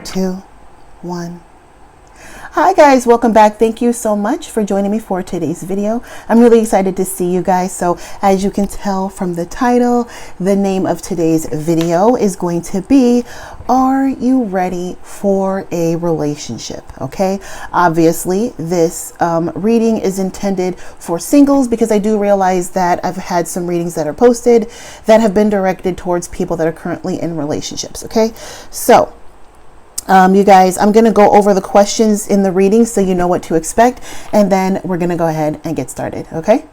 Two, one. Hi guys, welcome back. Thank you so much for joining me for today's video. I'm really excited to see you guys. So as you can tell from the title, the name of today's video is going to be, are you ready for a relationship? Okay, obviously this reading is intended for singles, because I do realize that I've had some readings that are posted that have been directed towards people that are currently in relationships. Okay, so you guys, I'm going to go over the questions in the reading so you know what to expect, and then we're going to go ahead and get started. Okay.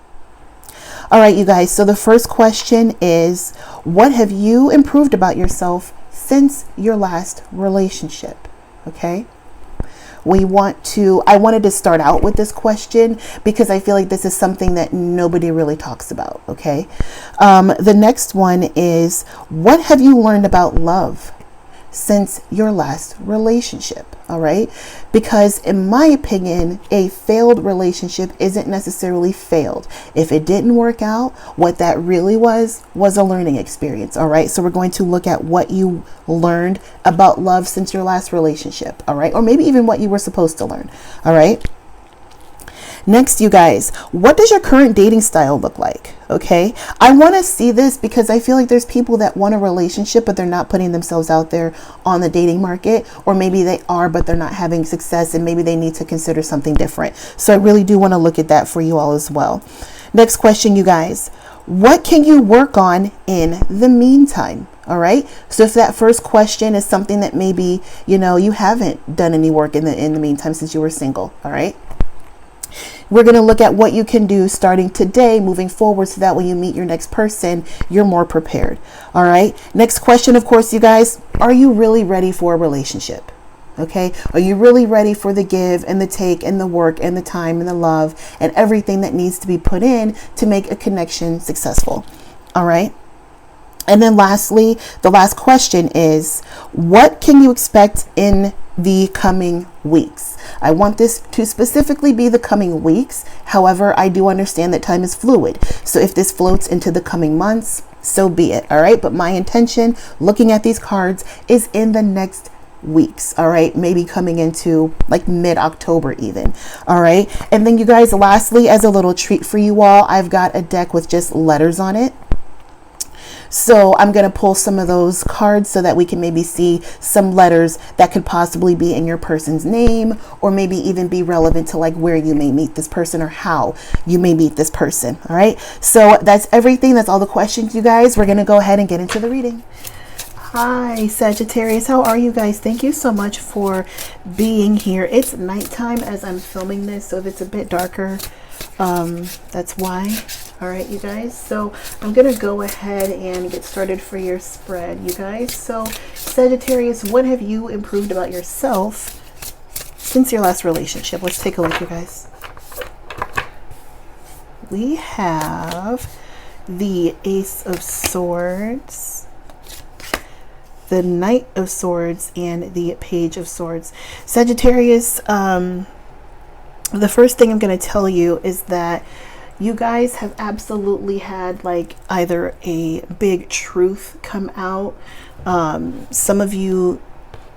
All right, you guys. So the first question is, what have you improved about yourself since your last relationship? Okay. I wanted to start out with this question because I feel like this is something that nobody really talks about. Okay. The next one is, what have you learned about love since your last relationship? All right, because in my opinion, a failed relationship isn't necessarily failed. If it didn't work out, what that really was a learning experience. All right, so we're going to look at what you learned about love since your last relationship. All right, or maybe even what you were supposed to learn. All right. Next, you guys, what does your current dating style look like? Okay, I want to see this because I feel like there's people that want a relationship, but they're not putting themselves out there on the dating market, or maybe they are, but they're not having success, and maybe they need to consider something different. So I really do want to look at that for you all as well. Next question, you guys, what can you work on in the meantime? All right. So if that first question is something that maybe, you haven't done any work in the meantime since you were single. All right. We're going to look at what you can do starting today, moving forward, so that when you meet your next person, you're more prepared. All right. Next question, of course, you guys, are you really ready for a relationship? Okay. Are you really ready for the give and the take and the work and the time and the love and everything that needs to be put in to make a connection successful? All right. And then lastly, the last question is, what can you expect in the coming weeks? I want this to specifically be the coming weeks. However, I do understand that time is fluid. So if this floats into the coming months, so be it. All right. But my intention looking at these cards is in the next weeks. All right. Maybe coming into like mid-October even. All right. And then you guys, lastly, as a little treat for you all, I've got a deck with just letters on it. So I'm going to pull some of those cards so that we can maybe see some letters that could possibly be in your person's name, or maybe even be relevant to like where you may meet this person or how you may meet this person. All right. So that's everything. That's all the questions, you guys. We're going to go ahead and get into the reading. Hi, Sagittarius. How are you guys? Thank you so much for being here. It's nighttime as I'm filming this, so if it's a bit darker, that's why. All right, you guys. So I'm going to go ahead and get started for your spread, you guys. So Sagittarius, what have you improved about yourself since your last relationship? Let's take a look, you guys. We have the Ace of Swords, the Knight of Swords, and the Page of Swords. Sagittarius, the first thing I'm going to tell you is that you guys have absolutely had like either a big truth come out. Some of you,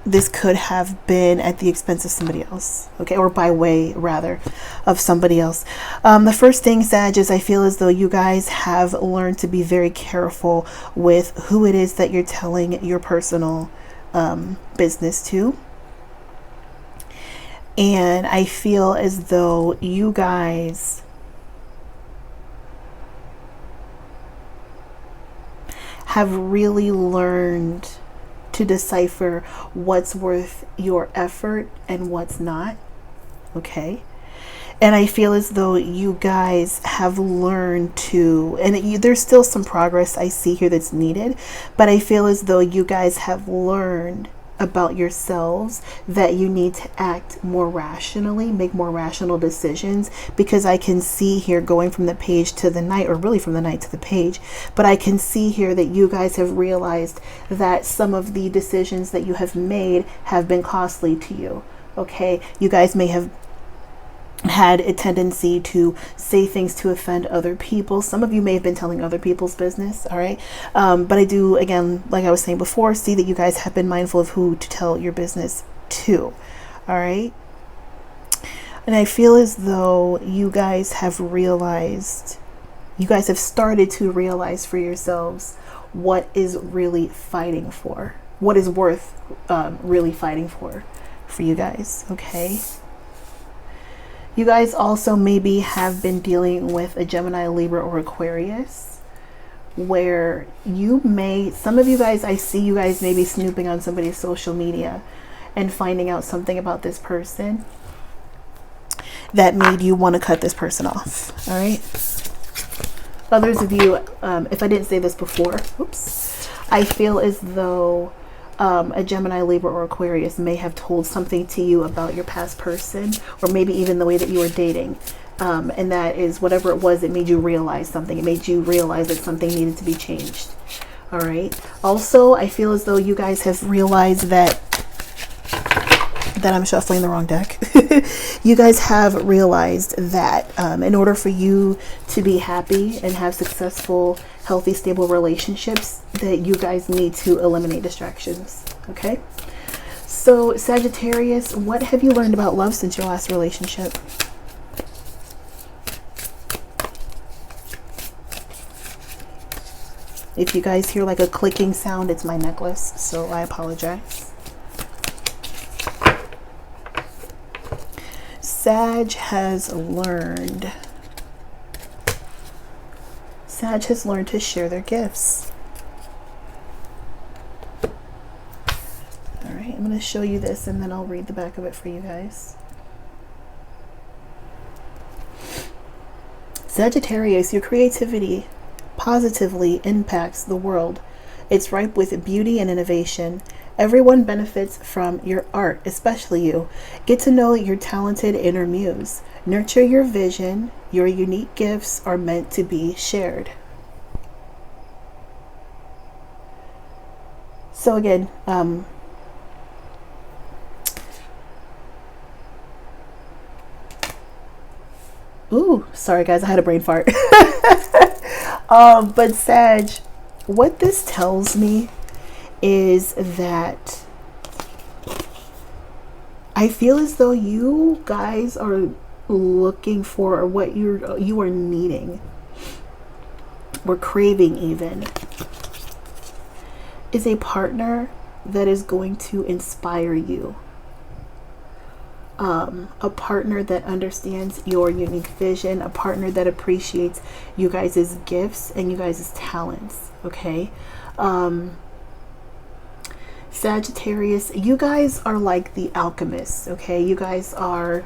this could have been at the expense of somebody else. Okay. Or by way rather of somebody else. The first thing, Sag, is I feel as though you guys have learned to be very careful with who it is that you're telling your personal business to. And I feel as though you guys have really learned to decipher what's worth your effort and what's not. Okay. And I feel as though you guys have learned to, and there's still some progress I see here that's needed, but I feel as though you guys have learned about yourselves that you need to act more rationally, make more rational decisions, because I can see here going from the page to the knight, or really from the knight to the page, but I can see here that you guys have realized that some of the decisions that you have made have been costly to you. Okay, you guys may have had a tendency to say things to offend other people. Some of you may have been telling other people's business. All right. But I do, again, like I was saying before, see that you guys have been mindful of who to tell your business to. All right. And I feel as though you guys have realized, you guys have started to realize for yourselves what is really fighting for, what is worth really fighting for you guys. Okay. You guys also maybe have been dealing with a Gemini, Libra, or Aquarius, where you may, some of you guys, I see you guys maybe snooping on somebody's social media and finding out something about this person that made you want to cut this person off. All right. Others of you, if I didn't say this before, oops, I feel as though a Gemini, Libra, or Aquarius may have told something to you about your past person, or maybe even the way that you were dating. And that is whatever it was, it made you realize something. It made you realize that something needed to be changed. All right. Also, I feel as though you guys have realized that I'm shuffling the wrong deck. You guys have realized that in order for you to be happy and have successful, healthy, stable relationships, that you guys need to eliminate distractions. Okay. So Sagittarius, what have you learned about love since your last relationship? If you guys hear like a clicking sound, it's my necklace, so I apologize. Sag has learned to share their gifts. All right, I'm going to show you this and then I'll read the back of it for you guys. Sagittarius, your creativity positively impacts the world. It's ripe with beauty and innovation. Everyone benefits from your art, especially you. Get to know your talented inner muse. Nurture your vision. Your unique gifts are meant to be shared. So again, ooh, sorry guys, I had a brain fart. But Sag, what this tells me is that I feel as though you guys are looking for, or what you are needing or craving even, is a partner that is going to inspire you. A partner that understands your unique vision, a partner that appreciates you guys' gifts and you guys' talents. Okay. Sagittarius, you guys are like the alchemists. Okay. You guys are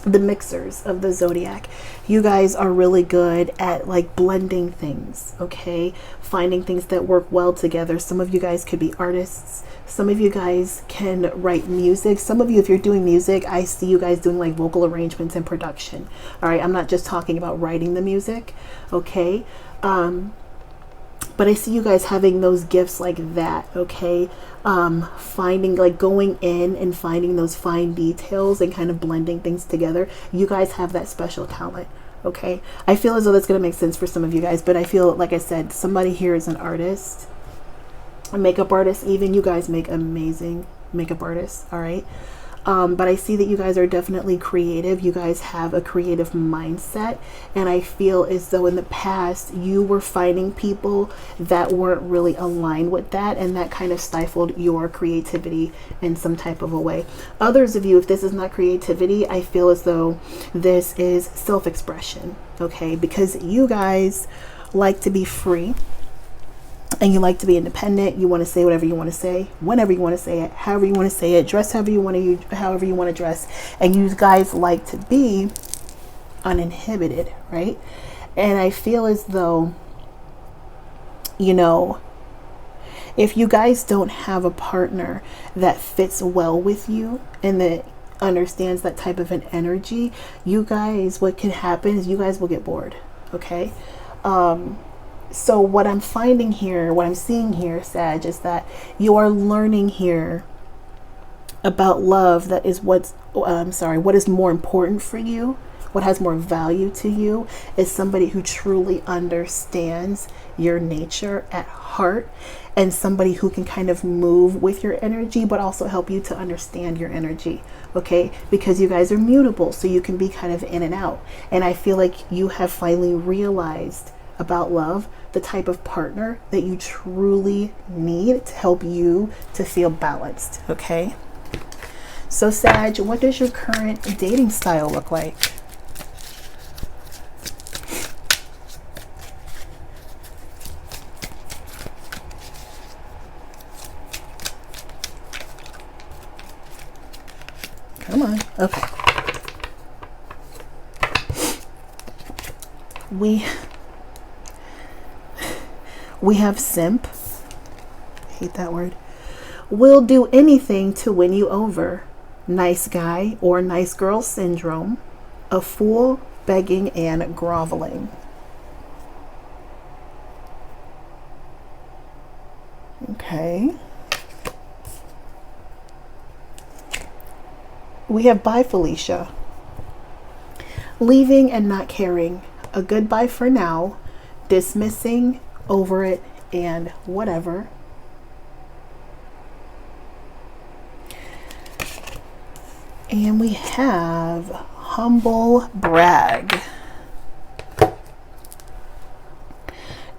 the mixers of the zodiac. You guys are really good at like blending things. Okay. Finding things that work well together. Some of you guys could be artists. Some of you guys can write music. Some of you, if you're doing music, I see you guys doing like vocal arrangements and production. All right. I'm not just talking about writing the music. Okay. But I see you guys having those gifts like that. Okay. Finding, like, going in and finding those fine details and kind of blending things together. You guys have that special talent. Okay. I feel as though that's going to make sense for some of you guys, but I feel, like I said, somebody here is an artist, a makeup artist. Even you guys make amazing makeup artists. All right. But I see that you guys are definitely creative. You guys have a creative mindset. And I feel as though in the past you were finding people that weren't really aligned with that. And that kind of stifled your creativity in some type of a way. Others of you, if this is not creativity, I feel as though this is self-expression. Okay. Because you guys like to be free. And you like to be independent. You want to say whatever you want to say, whenever you want to say it, however you want to say it, dress however you want to dress. And you guys like to be uninhibited, right? And I feel as though, you know, if you guys don't have a partner that fits well with you and that understands that type of an energy, you guys, what can happen is you guys will get bored. Okay. So what I'm finding here, what I'm seeing here, Sag, is that you are learning here about love. That is what is more important for you. What has more value to you is somebody who truly understands your nature at heart, and somebody who can kind of move with your energy, but also help you to understand your energy. Okay, because you guys are mutable, so you can be kind of in and out. And I feel like you have finally realized about love, the type of partner that you truly need to help you to feel balanced. Okay, so Sag, what does your current dating style look like? Come on. Okay. We have simp. I hate that word. Will do anything to win you over. Nice guy or nice girl syndrome. A fool, begging, and groveling. Okay. We have bye Felicia. Leaving and not caring. A goodbye for now. Dismissing, over it, and whatever. And we have humble brag.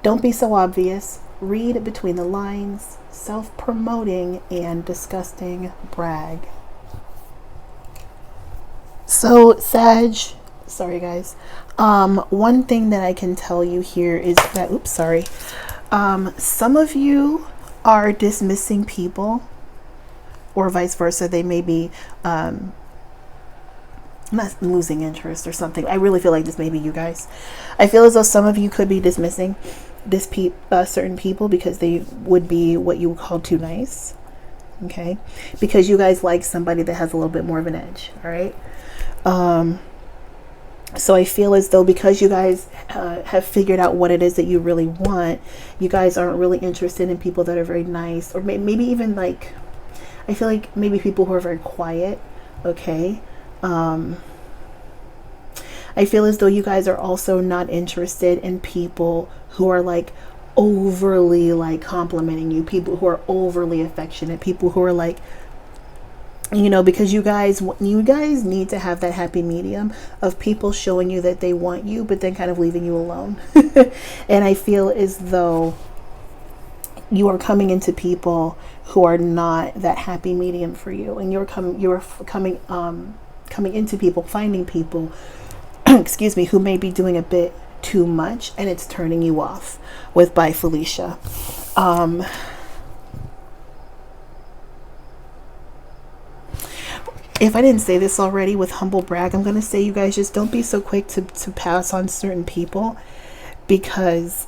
Don't be so obvious. Read between the lines. Self-promoting and disgusting brag. So Sag, sorry guys, one thing that I can tell you here is that, some of you are dismissing people, or vice versa. They may be not losing interest or something. I really feel like this may be you guys. I feel as though some of you could be dismissing certain people because they would be what you would call too nice. Okay, because you guys like somebody that has a little bit more of an edge. All right. So I feel as though because you guys have figured out what it is that you really want, you guys aren't really interested in people that are very nice, or maybe even like, I feel like maybe people who are very quiet. Okay. I feel as though you guys are also not interested in people who are like overly like complimenting you, people who are overly affectionate, people who are like, you know, because you guys need to have that happy medium of people showing you that they want you, but then kind of leaving you alone. And I feel as though you are coming into people who are not that happy medium for you, and you're coming into people, finding people, excuse me, who may be doing a bit too much, and it's turning you off with Bye Felicia. If I didn't say this already with humble brag, I'm going to say you guys just don't be so quick to pass on certain people, because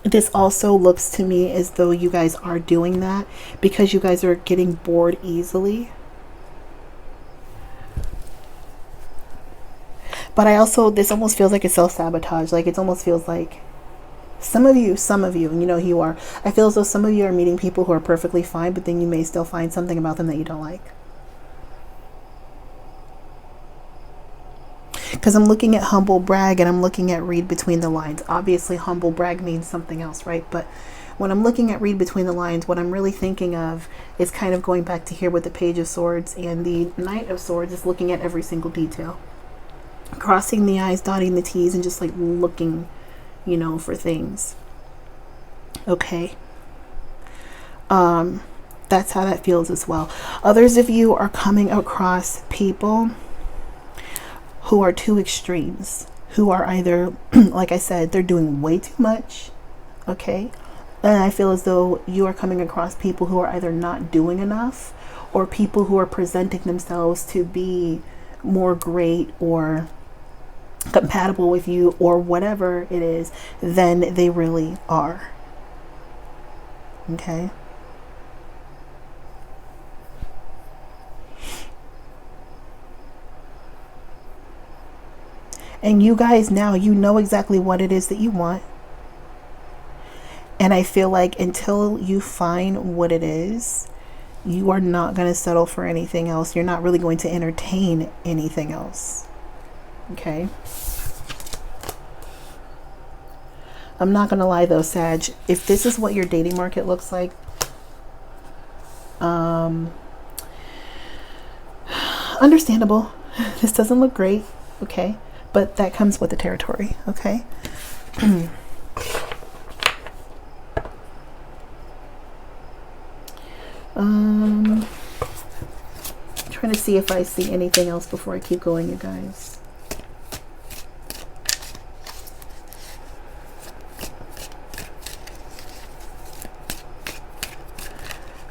this also looks to me as though you guys are doing that because you guys are getting bored easily. But this almost feels like a self-sabotage. Like it almost feels like some of you, and you know who you are. I feel as though some of you are meeting people who are perfectly fine, but then you may still find something about them that you don't like. Because I'm looking at humble brag and I'm looking at read between the lines. Obviously, humble brag means something else, right? But when I'm looking at read between the lines, what I'm really thinking of is kind of going back to here with the Page of Swords, and the Knight of Swords is looking at every single detail. Crossing the I's, dotting the T's, and just like looking, you know, for things. Okay. That's how that feels as well. Others of you are coming across people who are two extremes, who are either, like I said, they're doing way too much. Okay. And I feel as though you are coming across people who are either not doing enough, or people who are presenting themselves to be more great or compatible with you, or whatever it is, than they really are. Okay. And you guys now, you know exactly what it is that you want. And I feel like until you find what it is, you are not going to settle for anything else. You're not really going to entertain anything else. Okay. I'm not going to lie though, Sag. If this is what your dating market looks like, understandable. This doesn't look great. Okay. But that comes with the territory. Okay. Trying to see if I see anything else before I keep going, you guys.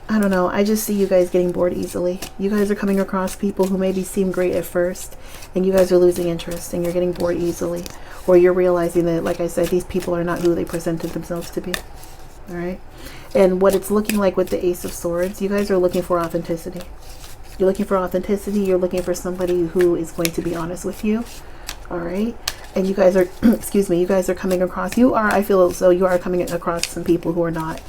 I don't know. I just see you guys getting bored easily. You guys are coming across people who maybe seem great at first, and you guys are losing interest and you're getting bored easily. Or you're realizing that, like I said, these people are not who they presented themselves to be. All right. And what it's looking like with the Ace of Swords, you guys are looking for authenticity. You're looking for authenticity. You're looking for somebody who is going to be honest with you. All right. And you guys are, excuse me, you guys are coming across, I feel as though you are coming across some people who are not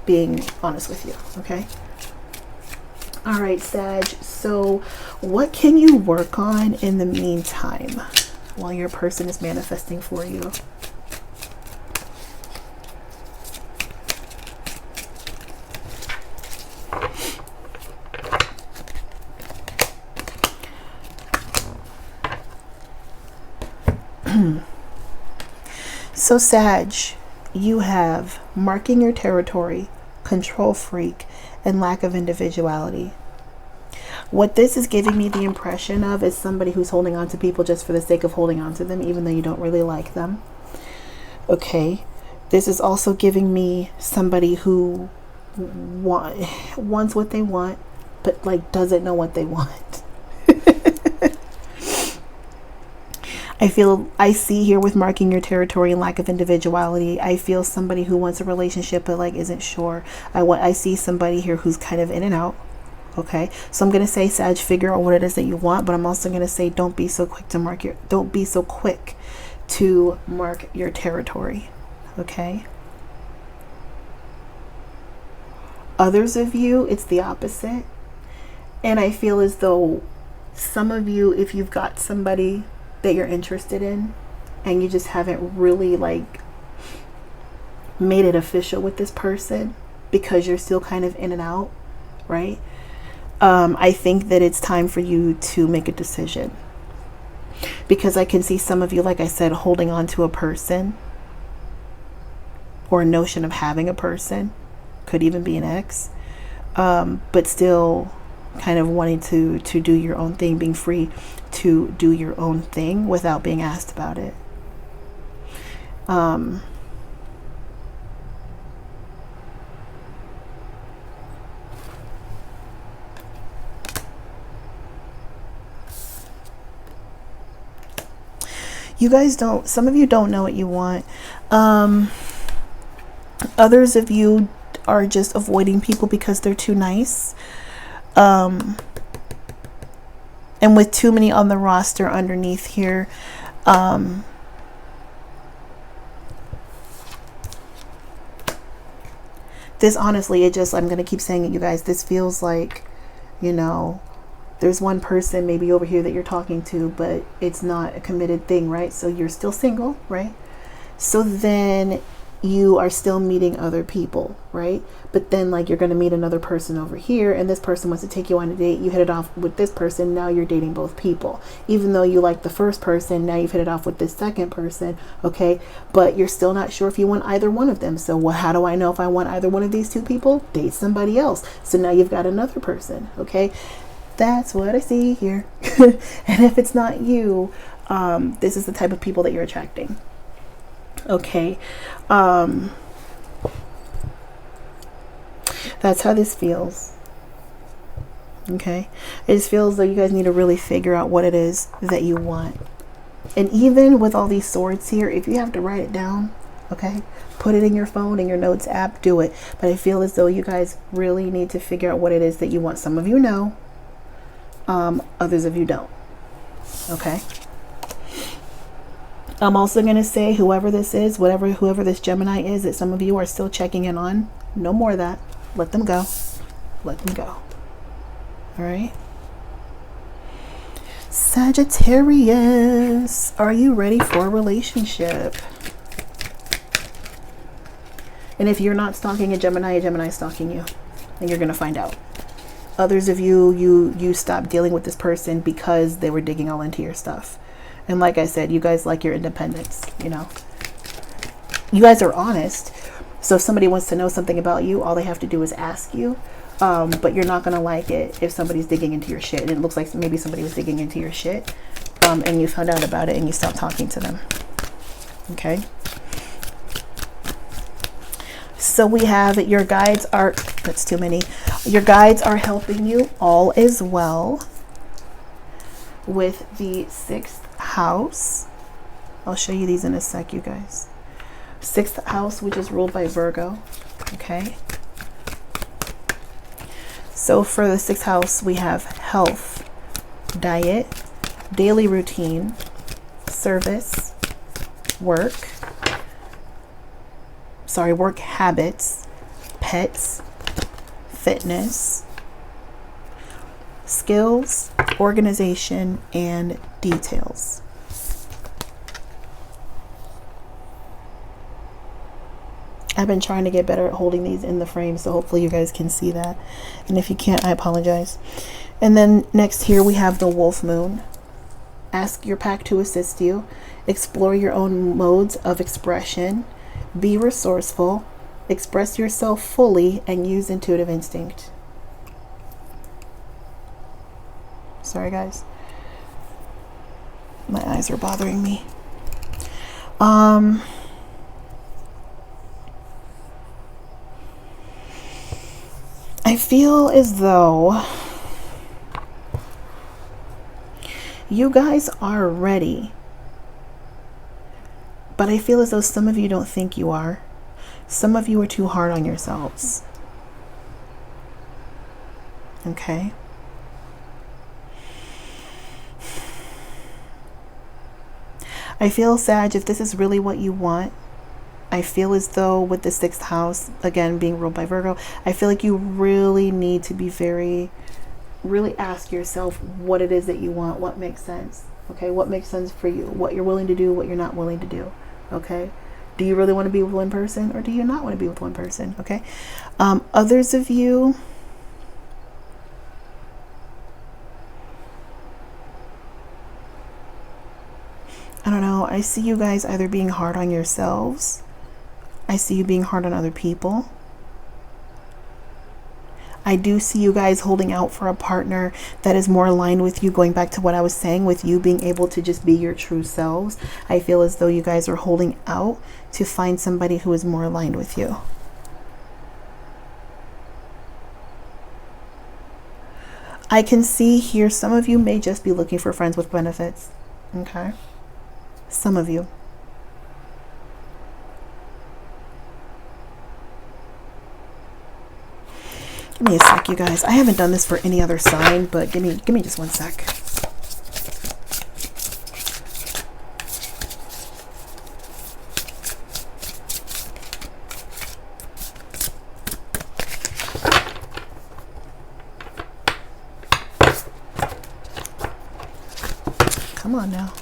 being honest with you. Okay. All right, Sag. So what can you work on in the meantime while your person is manifesting for you? So Sag, you have marking your territory, control freak, and lack of individuality. What this is giving me the impression of is somebody who's holding on to people just for the sake of holding on to them, even though you don't really like them. Okay. This is also giving me somebody who wants what they want, but like doesn't know what they want. I see here with marking your territory and lack of individuality, I feel somebody who wants a relationship but like isn't sure. I see somebody here who's kind of in and out. Okay, so I'm gonna say, Sag, figure out what it is that you want, but I'm also gonna say don't be so quick to mark your territory. Okay. Others of you, it's the opposite. And I feel as though some of you, if you've got somebody that you're interested in and you just haven't really like made it official with this person because you're still kind of in and out, right? I think that it's time for you to make a decision, because I can see some of you, like I said, holding on to a person or a notion of having a person, could even be an ex, but still kind of wanting to do your own thing, being free to do your own thing without being asked about it. Some of you don't know what you want. Others of you are just avoiding people because they're too nice. And with too many on the roster underneath here, this honestly, I'm going to keep saying it, you guys, this feels like, there's one person maybe over here that you're talking to, but it's not a committed thing, right? So you're still single, right? So then you are still meeting other people, right? But then like you're going to meet another person over here, and this person wants to take you on a date. You hit it off with this person. Now you're dating both people. Even though you like the first person, now you've hit it off with this second person, okay? But you're still not sure if you want either one of them. So how do I know if I want either one of these two people? Date somebody else. So now you've got another person, okay? That's what I see here. And if it's not you, this is the type of people that you're attracting. Okay. That's how this feels. Okay. It just feels like you guys need to really figure out what it is that you want. And even with all these swords here, if you have to write it down, Okay, put it in your phone, in your notes app, do it. But I feel as though you guys really need to figure out what it is that you want. Some of you know, others of you don't. Okay. I'm also going to say, whoever this is, whoever this Gemini is that some of you are still checking in on, no more of that. Let them go. Let them go. All right. Sagittarius, are you ready for a relationship? And if you're not stalking a Gemini is stalking you, and you're going to find out. Others of you stopped dealing with this person because they were digging all into your stuff. And like I said, you guys like your independence, you know. You guys are honest. So if somebody wants to know something about you, all they have to do is ask you. But you're not going to like it if somebody's digging into your shit. And it looks like maybe somebody was digging into your shit. And you found out about it and you stopped talking to them. Okay. So we have your guides are, that's too many. Your guides are helping you. All is well with the 6th house. I'll show you these in a sec, you guys. 6th house, which is ruled by Virgo. Okay. So for the 6th house, we have health, diet, daily routine, service, work habits, pets, fitness, skills, organization, and details. I've been trying to get better at holding these in the frame, so hopefully you guys can see that. And if you can't, I apologize. And then next here we have the Wolf Moon. Ask your pack to assist you. Explore your own modes of expression. Be resourceful. Express yourself fully and use intuitive instinct. Sorry, guys. My eyes are bothering me. I feel as though you guys are ready, but I feel as though some of you don't think you are. Some of you are too hard on yourselves. Okay? I feel, Sag, if this is really what you want, I feel as though with the 6th house, again, being ruled by Virgo, I feel like you really need to be really ask yourself what it is that you want, what makes sense. Okay, what makes sense for you, what you're willing to do, what you're not willing to do. Okay, do you really want to be with one person or do you not want to be with one person? Okay, others of you, I don't know, I see you guys either being hard on yourselves. I see you being hard on other people. I do see you guys holding out for a partner that is more aligned with you, going back to what I was saying with you being able to just be your true selves. I feel as though you guys are holding out to find somebody who is more aligned with you. I can see here some of you may just be looking for friends with benefits. Okay. Some of you. Give me a sec, you guys. I haven't done this for any other sign, but give me just one sec. Come on now.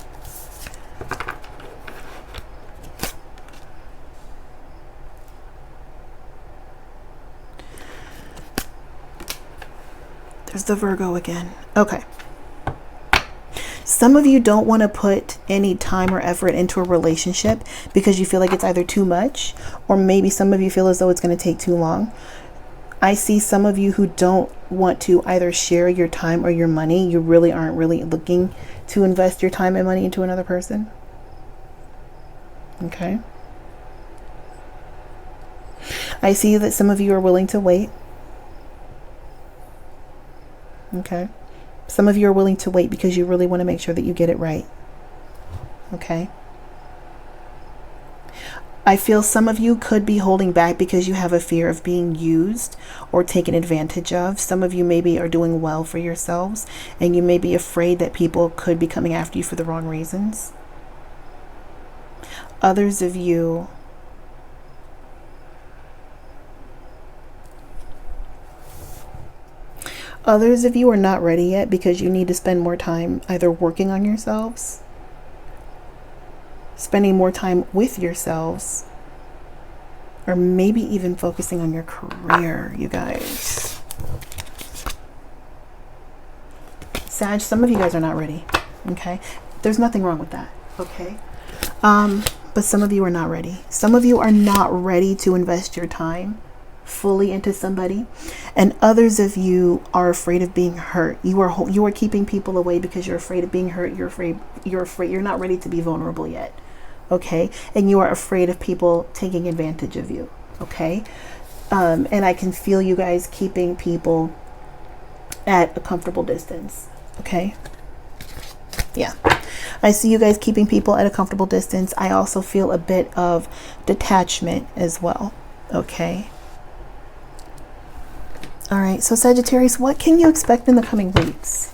There's the Virgo again. Okay. Some of you don't want to put any time or effort into a relationship because you feel like it's either too much, or maybe some of you feel as though it's going to take too long. I see some of you who don't want to either share your time or your money. You really aren't really looking to invest your time and money into another person. Okay. I see that some of you are willing to wait. Okay. Some of you are willing to wait because you really want to make sure that you get it right. Okay. I feel some of you could be holding back because you have a fear of being used or taken advantage of. Some of you maybe are doing well for yourselves and you may be afraid that people could be coming after you for the wrong reasons. Others of you are not ready yet because you need to spend more time either working on yourselves, spending more time with yourselves, or maybe even focusing on your career, you guys. Sag, some of you guys are not ready, okay? There's nothing wrong with that, okay? But some of you are not ready. Some of you are not ready to invest your time fully into somebody, and others of you are afraid of being hurt. You are keeping people away because you're afraid of being hurt. You're afraid you're not ready to be vulnerable yet. Okay, and you are afraid of people taking advantage of you. Okay, and I can feel you guys keeping people at a comfortable distance. Okay, yeah, I see you guys keeping people at a comfortable distance. I also feel a bit of detachment as well. Okay, all right, so Sagittarius, what can you expect in the coming weeks?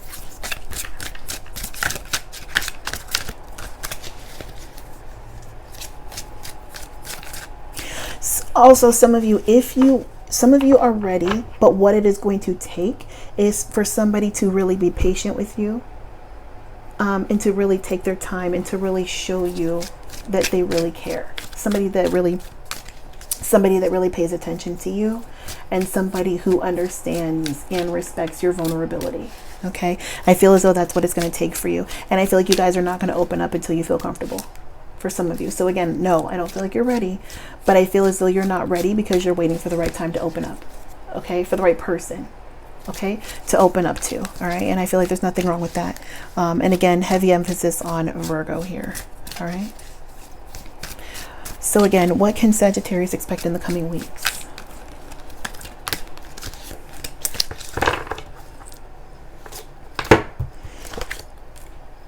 Also, some of you are ready, but what it is going to take is for somebody to really be patient with you, and to really take their time and to really show you that they really care. Somebody that really pays attention to you, and somebody who understands and respects your vulnerability. Okay, I feel as though that's what it's going to take for you, and I feel like you guys are not going to open up until you feel comfortable. For some of you. So again, no, I don't feel like you're ready, but I feel as though you're not ready because you're waiting for the right time to open up. Okay, for the right person, okay, to open up to. All right, and I feel like there's nothing wrong with that. And again, heavy emphasis on Virgo here. All right, so again, what can Sagittarius expect in the coming weeks?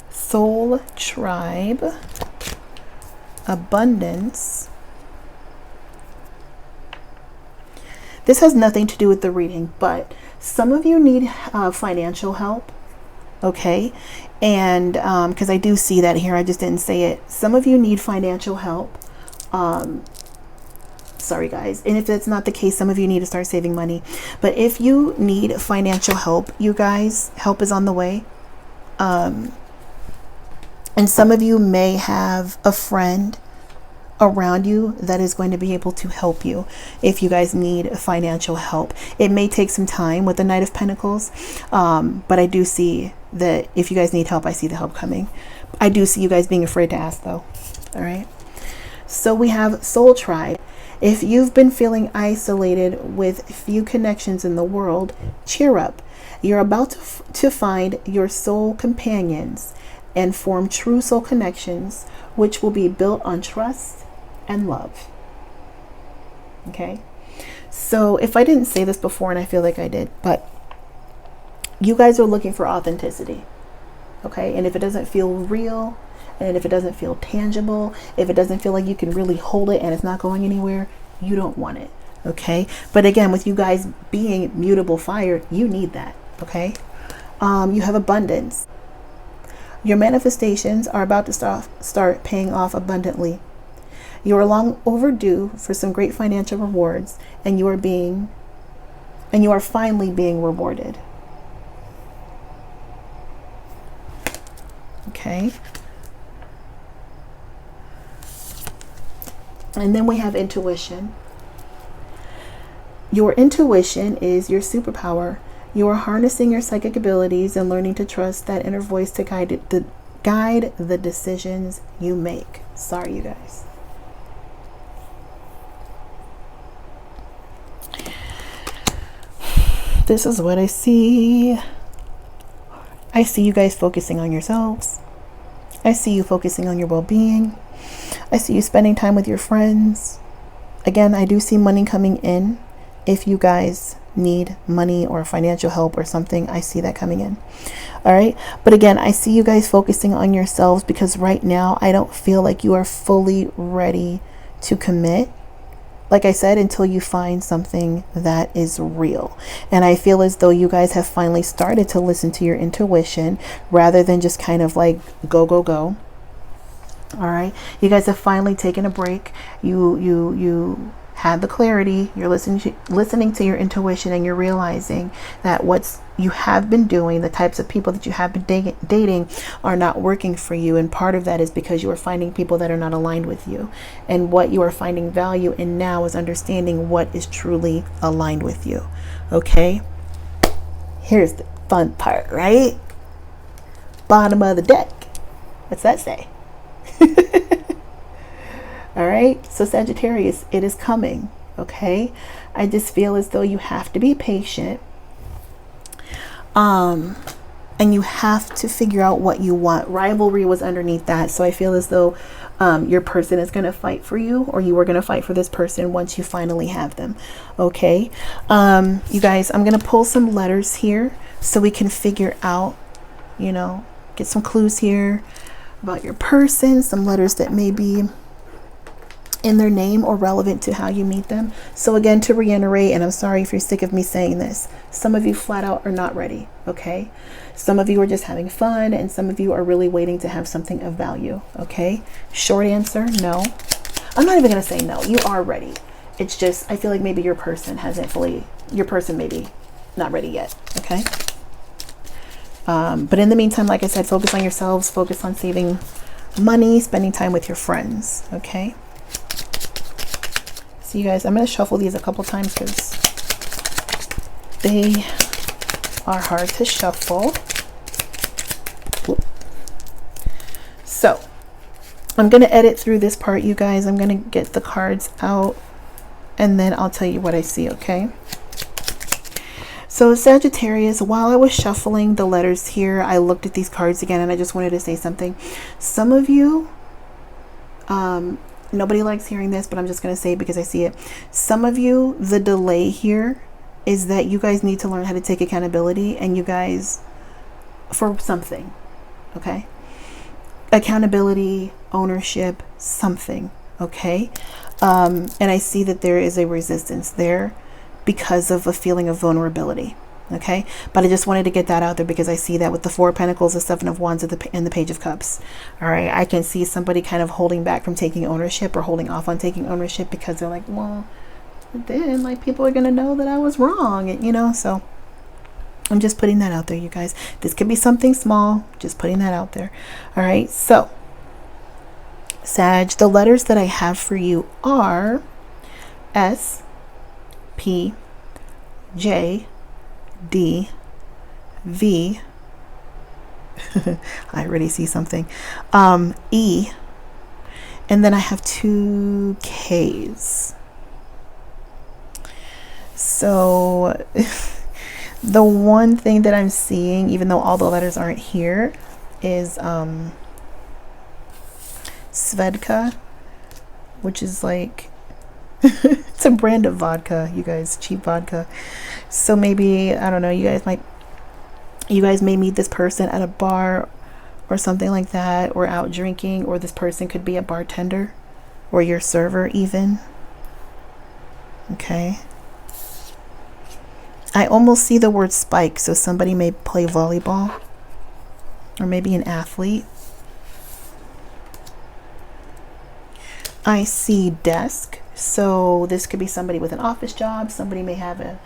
Soul Tribe, abundance. This has nothing to do with the reading, but some of you need financial help. Okay, and because I do see that here, I just didn't say it. Some of you need financial help. Sorry guys, and if that's not the case, some of you need to start saving money. But if you need financial help, you guys, help is on the way. And some of you may have a friend around you that is going to be able to help you if you guys need financial help. It may take some time with the Knight of Pentacles, but I do see that if you guys need help, I see the help coming. I do see you guys being afraid to ask though. All right. So we have Soul Tribe. If you've been feeling isolated with few connections in the world, cheer up. You're about to find your soul companions and form true soul connections, which will be built on trust and love. Okay, so if I didn't say this before, and I feel like I did, but you guys are looking for authenticity. Okay, and if it doesn't feel real, and if it doesn't feel tangible, if it doesn't feel like you can really hold it and it's not going anywhere, you don't want it. Okay, but again, with you guys being mutable fire, you need that. Okay, you have abundance. Your manifestations are about to start paying off abundantly. You are long overdue for some great financial rewards, and you are finally being rewarded. Okay. And then we have intuition. Your intuition is your superpower. You are harnessing your psychic abilities and learning to trust that inner voice to guide the decisions you make. Sorry, you guys. This is what I see. I see you guys focusing on yourselves. I see you focusing on your well-being. I see you spending time with your friends. Again, I do see money coming in. If you guys need money or financial help or something, I see that coming in. All right, but again, I see you guys focusing on yourselves because right now I don't feel like you are fully ready to commit, like I said, until you find something that is real. And I feel as though you guys have finally started to listen to your intuition rather than just kind of like go, go, go. All right. You guys have finally taken a break. You had the clarity. You're listening to your intuition, and you're realizing that what's you have been doing, the types of people that you have been dating are not working for you. And part of that is because you are finding people that are not aligned with you. And what you are finding value in now is understanding what is truly aligned with you. Okay. Here's the fun part, right? Bottom of the deck. What's that say? All right. So Sagittarius, it is coming. Okay. I just feel as though you have to be patient. And you have to figure out what you want. Rivalry was underneath that. So I feel as though your person is going to fight for you, or you are going to fight for this person once you finally have them. Okay. You guys, I'm going to pull some letters here so we can figure out, you know, get some clues here about your person, some letters that may be in their name or relevant to how you meet them. So again, to reiterate, and I'm sorry if you're sick of me saying this, some of you flat out are not ready. Okay. Some of you are just having fun, and some of you are really waiting to have something of value. Okay. Short answer, no. I'm not even going to say no. You are ready. It's just, I feel like maybe your person maybe not ready yet. Okay. But in the meantime, like I said, focus on yourselves, focus on saving money, spending time with your friends. Okay. So you guys, I'm going to shuffle these a couple times because they are hard to shuffle. Whoop. So I'm going to edit through this part, you guys. I'm going to get the cards out and then I'll tell you what I see. Okay. So Sagittarius, while I was shuffling the letters here, I looked at these cards again and I just wanted to say something. Some of you, nobody likes hearing this, but I'm just going to say it because I see it. Some of you, the delay here is that you guys need to learn how to take accountability, and you guys, for something. Okay. Accountability, ownership, something. Okay. And I see that there is a resistance there because of a feeling of vulnerability. Okay. But I just wanted to get that out there because I see that with the Four of Pentacles, the Seven of Wands, and the Page of Cups. All right. I can see somebody kind of holding back from taking ownership or holding off on taking ownership because they're like, well, then like people are going to know that I was wrong. And, you know, so I'm just putting that out there, you guys. This could be something small, just putting that out there. All right. So Sag, the letters that I have for you are S, P, J, D, V. I already see something. E, and then I have 2 K's. So the one thing that I'm seeing, even though all the letters aren't here, is Svedka, which is like it's a brand of vodka, you guys, cheap vodka. So maybe, I don't know, you guys may meet this person at a bar or something like that, or out drinking, or this person could be a bartender or your server even. Okay. I almost see the word spike, so somebody may play volleyball or maybe an athlete. I see desk, so this could be somebody with an office job. Somebody may have a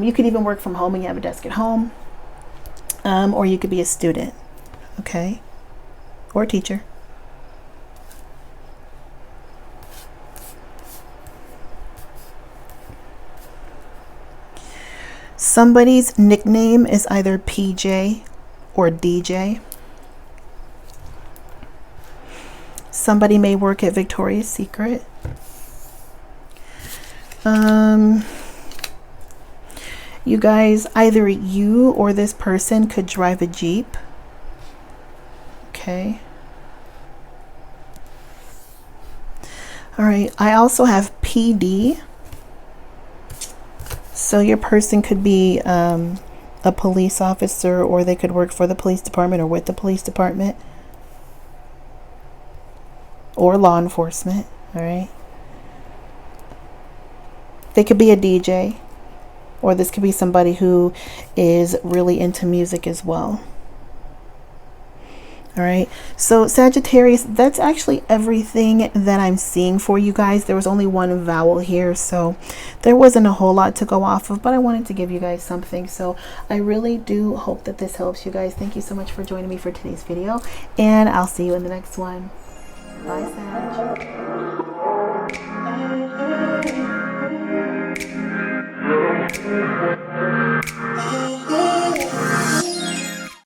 you could even work from home and you have a desk at home, or you could be a student, okay, or a teacher. Somebody's nickname is either PJ or DJ. Somebody may work at Victoria's Secret. You guys, either you or this person could drive a Jeep. Okay. All right. I also have PD. So your person could be a police officer, or they could work for the police department or with the police department, or law enforcement. All right. They could be a DJ, or this could be somebody who is really into music as well. All right, so Sagittarius, that's actually everything that I'm seeing for you guys. There was only one vowel here, so there wasn't a whole lot to go off of, but I wanted to give you guys something. So I really do hope that this helps you guys. Thank you so much for joining me for today's video, and I'll see you in the next one. Bye, Sag.